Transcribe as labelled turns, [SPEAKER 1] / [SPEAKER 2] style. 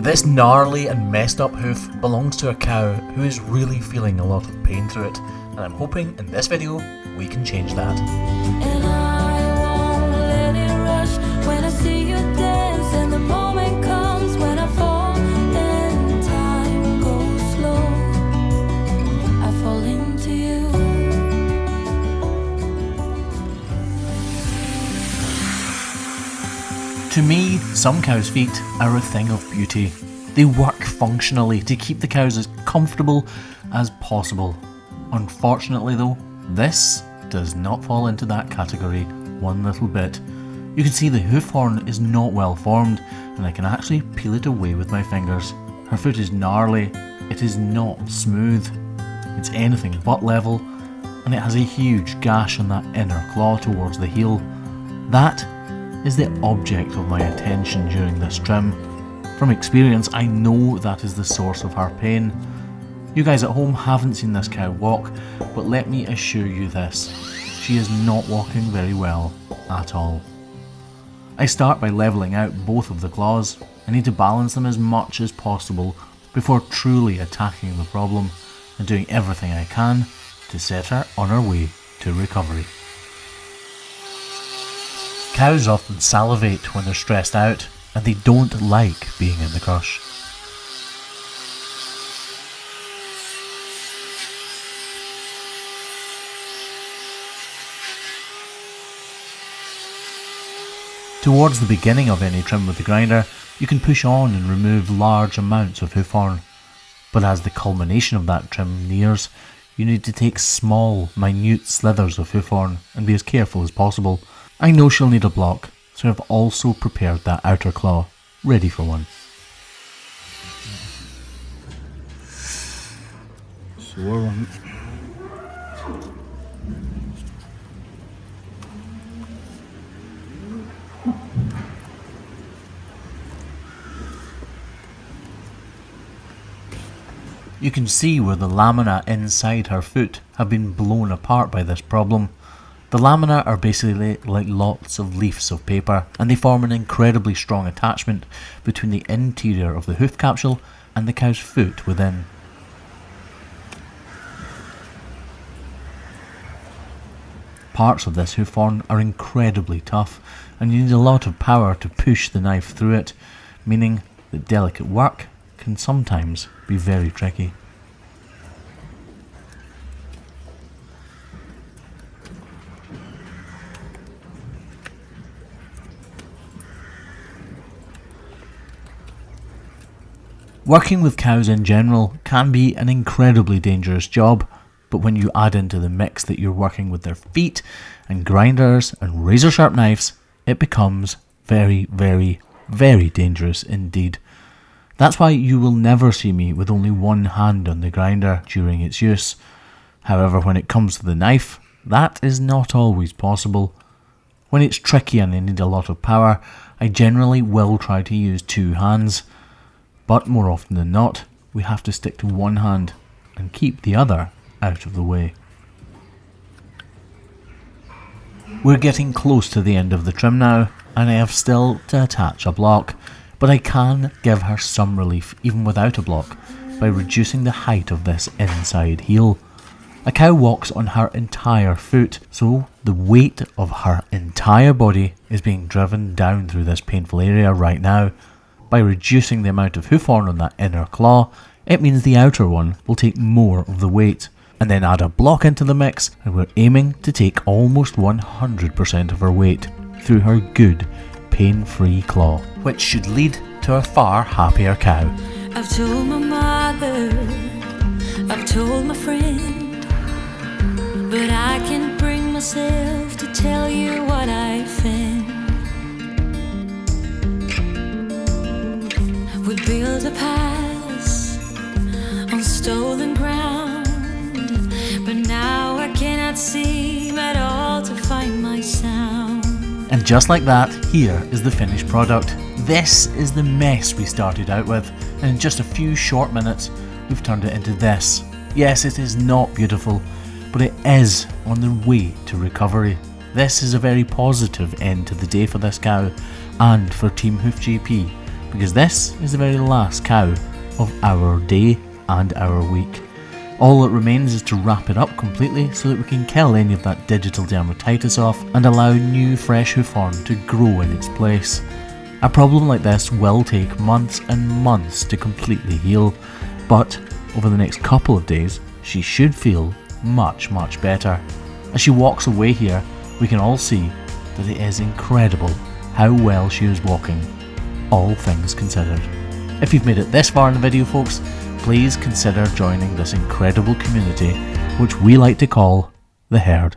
[SPEAKER 1] This gnarly and messed up hoof belongs to a cow who is really feeling a lot of pain through it, and I'm hoping in this video we can change that.
[SPEAKER 2] And I won't let it rush when I see you dance, and the moment comes when I fall and time goes slow. I fall into you.
[SPEAKER 1] To me, some cows' feet are a thing of beauty. They work functionally to keep the cows as comfortable as possible. Unfortunately though, this does not fall into that category one little bit. You can see the hoof horn is not well formed, and I can actually peel it away with my fingers. Her foot is gnarly, it is not smooth, it's anything but level, and it has a huge gash on that inner claw towards the heel. That is the object of my attention during this trim. From experience, I know that is the source of her pain. You guys at home haven't seen this cow walk, but let me assure you this, she is not walking very well at all. I start by levelling out both of the claws. I need to balance them as much as possible before truly attacking the problem and doing everything I can to set her on her way to recovery. Cows often salivate when they're stressed out, and they don't like being in the crush. Towards the beginning of any trim with the grinder, you can push on and remove large amounts of hoof horn, but as the culmination of that trim nears, you need to take small, minute slithers of hoof horn and be as careful as possible. I know she'll need a block, so I've also prepared that outer claw, ready for one. Sore one. You can see where the lamina inside her foot have been blown apart by this problem. The lamina are basically like lots of leaves of paper, and they form an incredibly strong attachment between the interior of the hoof capsule and the cow's foot within. Parts of this hoof horn are incredibly tough, and you need a lot of power to push the knife through it, meaning that delicate work can sometimes be very tricky. Working with cows in general can be an incredibly dangerous job, but when you add into the mix that you're working with their feet and grinders and razor sharp knives, it becomes very, very, very dangerous indeed. That's why you will never see me with only one hand on the grinder during its use. However, when it comes to the knife, that is not always possible. When it's tricky and I need a lot of power, I generally will try to use two hands. But more often than not, we have to stick to one hand and keep the other out of the way. We're getting close to the end of the trim now, and I have still to attach a block, but I can give her some relief even without a block by reducing the height of this inside heel. A cow walks on her entire foot, so the weight of her entire body is being driven down through this painful area right now. By reducing the amount of hoof horn on that inner claw, it means the outer one will take more of the weight. And then add a block into the mix, and we're aiming to take almost 100% of her weight through her good, pain-free claw, which should lead to a far happier cow.
[SPEAKER 2] I've told my mother, I've told my friend, but I can't bring myself to tell you what I think. We built a past on stolen ground, but now I cannot seem at all to find my sound.
[SPEAKER 1] And just like that, here is the finished product. This is the mess we started out with, and in just a few short minutes, we've turned it into this. Yes, it is not beautiful, but it is on the way to recovery. This is a very positive end to the day for this cow, and for Team Hoof GP, because this is the very last cow of our day and our week. All that remains is to wrap it up completely so that we can kill any of that digital dermatitis off and allow new fresh hoof horn to grow in its place. A problem like this will take months and months to completely heal, but over the next couple of days she should feel much better. As she walks away here, we can all see that it is incredible how well she is walking, all things considered. If you've made it this far in the video, folks, please consider joining this incredible community, which we like to call the herd.